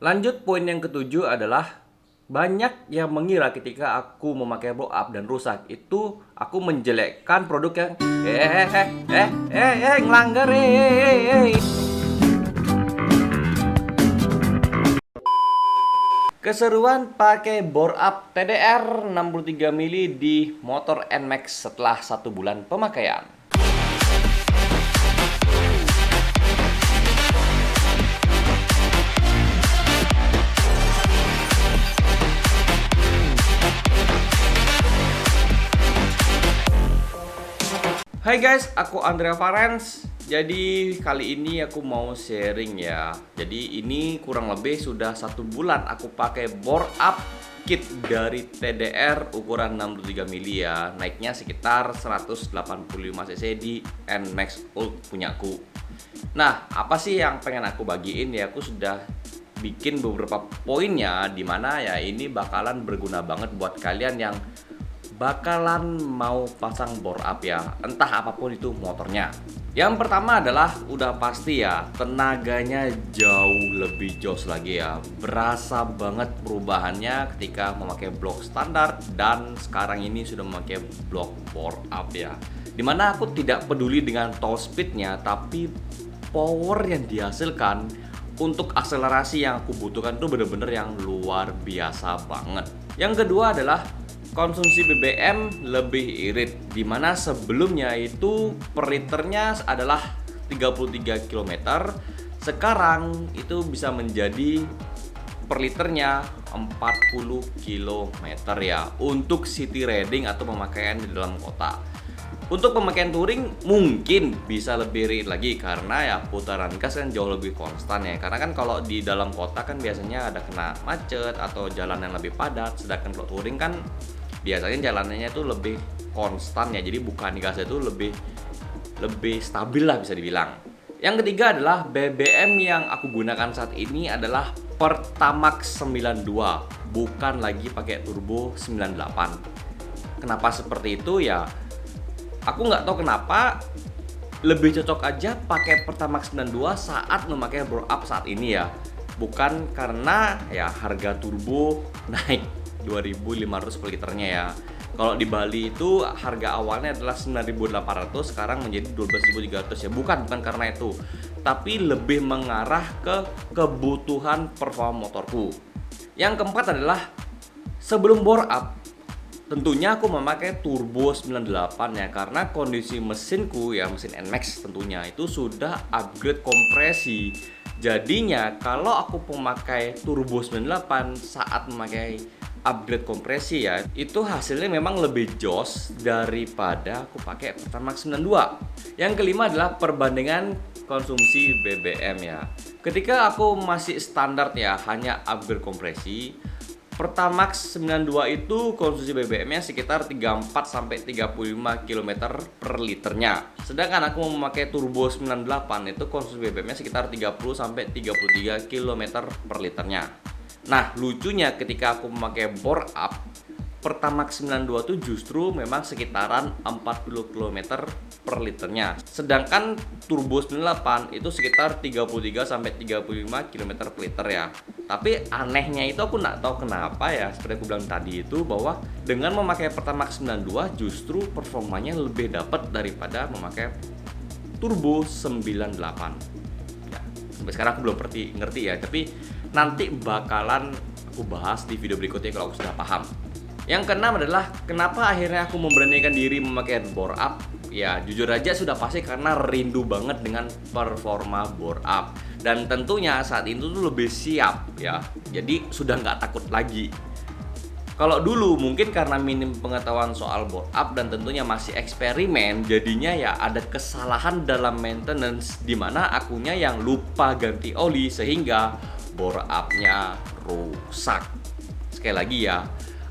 Lanjut poin yang ketujuh adalah banyak yang mengira ketika aku memakai blow up dan rusak itu aku menjelekkan produk yang ngelanggar Keseruan pakai bore up TDR 63 mili di motor NMAX setelah 1 bulan pemakaian. Hai guys, aku Andrea Farens. Jadi kali ini aku mau sharing ya. Jadi ini kurang lebih sudah 1 bulan aku pakai bore up kit dari TDR ukuran 63 mili ya. Naiknya sekitar 185 cc di NMAX Ult punyaku. Nah, apa sih yang pengen aku bagiin ya? Aku sudah bikin beberapa poinnya, dimana ya ini bakalan berguna banget buat kalian yang bakalan mau pasang bore up ya, entah apapun itu motornya. Yang pertama adalah udah pasti ya, tenaganya jauh lebih jos lagi ya. Berasa banget perubahannya ketika memakai blok standar dan sekarang ini sudah memakai blok bore up ya. Dimana aku tidak peduli dengan top speednya, tapi power yang dihasilkan untuk akselerasi yang aku butuhkan tuh bener-bener yang luar biasa banget. Yang kedua adalah konsumsi BBM lebih irit, dimana sebelumnya itu per liternya adalah 33 km, sekarang itu bisa menjadi per liternya 40 km ya, untuk city riding atau pemakaian di dalam kota. Untuk pemakaian touring mungkin bisa lebih irit lagi karena ya putaran gas kan jauh lebih konstan ya. Karena kan kalau di dalam kota kan biasanya ada kena macet atau jalan yang lebih padat, sedangkan kalau touring kan biasanya jalanannya itu lebih konstan ya, jadi bukan gasnya itu lebih stabil lah bisa dibilang. Yang ketiga adalah BBM yang aku gunakan saat ini adalah Pertamax 92, bukan lagi pakai turbo 98. Kenapa seperti itu ya? Aku nggak tahu kenapa, lebih cocok aja pakai Pertamax 92 saat memakai bore up saat ini ya. Bukan karena ya harga turbo naik 2.500 per liternya ya. Kalau di Bali itu harga awalnya adalah 9.800, sekarang menjadi 12.300 ya. Bukan karena itu, tapi lebih mengarah ke kebutuhan performa motorku. Yang keempat adalah sebelum bore up tentunya aku memakai turbo 98 ya, karena kondisi mesinku ya, mesin NMAX tentunya itu sudah upgrade kompresi. Jadinya kalau aku memakai turbo 98 saat memakai upgrade kompresi ya, itu hasilnya memang lebih jos daripada aku pakai Pertamax 92. Yang kelima adalah perbandingan konsumsi BBM ya. Ketika aku masih standar ya, hanya upgrade kompresi, Pertamax 92 itu konsumsi BBM-nya sekitar 34 sampai 35 km per liternya. Sedangkan aku memakai turbo 98 itu konsumsi BBM-nya sekitar 30 sampai 33 km per liternya. Nah, lucunya ketika aku memakai bore up, Pertamax 92 itu justru memang sekitaran 40 km per liternya. Sedangkan turbo 98 itu sekitar 33 sampai 35 km per liter ya. Tapi anehnya itu aku nggak tahu kenapa ya, seperti aku bilang tadi itu, bahwa dengan memakai Pertamax 92 justru performanya lebih dapat daripada memakai turbo 98. Ya, sampai sekarang aku belum ngerti ya, tapi nanti bakalan aku bahas di video berikutnya kalau aku sudah paham. Yang keenam adalah kenapa akhirnya aku memberanikan diri memakai bore up. Ya jujur aja sudah pasti karena rindu banget dengan performa bore up. Dan tentunya saat itu tuh lebih siap ya. Jadi sudah nggak takut lagi. Kalau dulu mungkin karena minim pengetahuan soal bore up dan tentunya masih eksperimen, jadinya ya ada kesalahan dalam maintenance, dimana akunya yang lupa ganti oli sehingga bore up-nya rusak. Sekali lagi ya,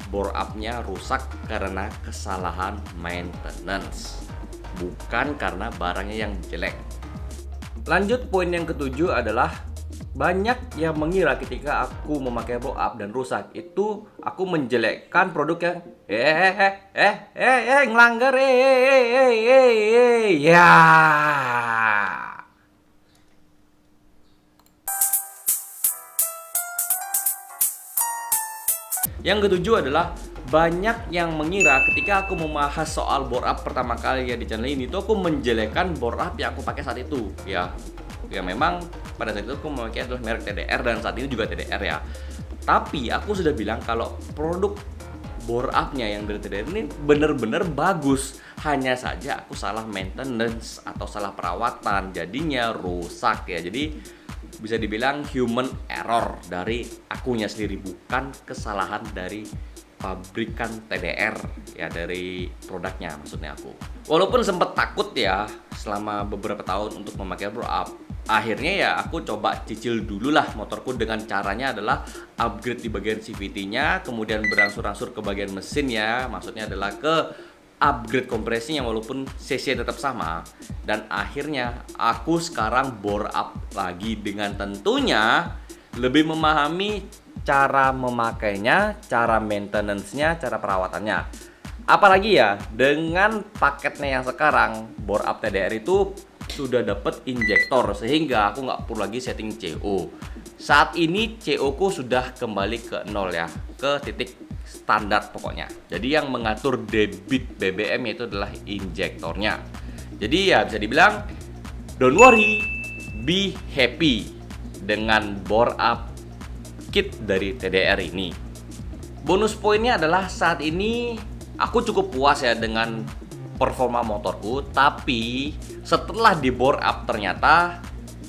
bore up-nya rusak karena kesalahan maintenance, bukan karena barangnya yang jelek. Lanjut poin yang ketujuh adalah banyak yang mengira ketika aku memakai blow up dan rusak itu aku menjelekkan produk yang ngelanggar ya. Yang ketujuh adalah banyak yang mengira ketika aku membahas soal bore up pertama kali ya di channel ini tuh aku menjelekkan bore up yang aku pakai saat itu ya. Ya memang pada saat itu aku memakai adalah merek TDR dan saat ini juga TDR ya. Tapi aku sudah bilang kalau produk bore up-nya yang dari TDR ini bener-bener bagus. Hanya saja aku salah maintenance atau salah perawatan, jadinya rusak ya. Jadi bisa dibilang human error dari akunya sendiri, bukan kesalahan dari pabrikan TDR ya, dari produknya maksudnya aku. Walaupun sempet takut ya selama beberapa tahun untuk memakai bore up, akhirnya ya aku coba cicil dulu lah motorku dengan caranya adalah upgrade di bagian CVT-nya, kemudian berangsur-angsur ke bagian mesin ya, maksudnya adalah ke upgrade kompresinya walaupun cc tetap sama, dan akhirnya aku sekarang bore up lagi dengan tentunya lebih memahami cara memakainya, cara maintenance-nya, cara perawatannya. Apalagi ya dengan paketnya yang sekarang bore up TDR itu sudah dapat injektor sehingga aku nggak perlu lagi setting CO. Saat ini CO ku sudah kembali ke nol ya, ke titik standar pokoknya. Jadi yang mengatur debit BBM itu adalah injektornya. Jadi ya bisa dibilang don't worry, be happy dengan bore up kit dari TDR ini. Bonus poinnya adalah saat ini aku cukup puas ya dengan performa motorku, tapi setelah di bore up ternyata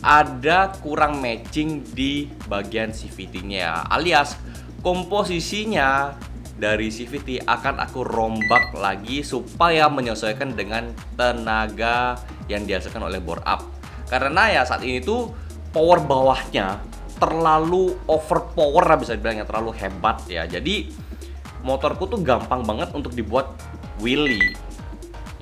ada kurang matching di bagian CVT-nya, alias komposisinya dari CVT akan aku rombak lagi supaya menyesuaikan dengan tenaga yang dihasilkan oleh bore up. Karena ya saat ini tuh power bawahnya terlalu overpower lah, bisa dibilang ya, terlalu hebat ya. Jadi motorku tuh gampang banget untuk dibuat wheelie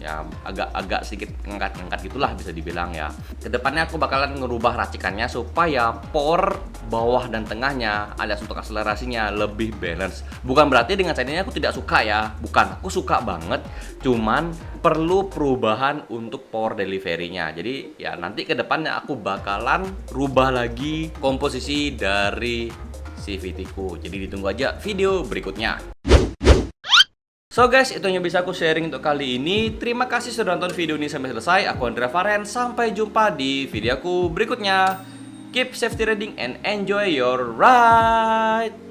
ya, agak sedikit ngangkat gitulah bisa dibilang ya. Kedepannya aku bakalan ngerubah racikannya supaya power bawah dan tengahnya alias untuk akselerasinya lebih balance. Bukan berarti dengan saat ini aku tidak suka ya, bukan, aku suka banget, cuman perlu perubahan untuk power delivery-nya. Jadi ya nanti kedepannya aku bakalan rubah lagi komposisi dari CVT ku. Jadi ditunggu aja video berikutnya. So guys, itu yang bisa aku sharing untuk kali ini. Terima kasih sudah nonton video ini sampai selesai. Aku Andrea Faren. Sampai jumpa di videoku berikutnya. Keep safety riding and enjoy your ride.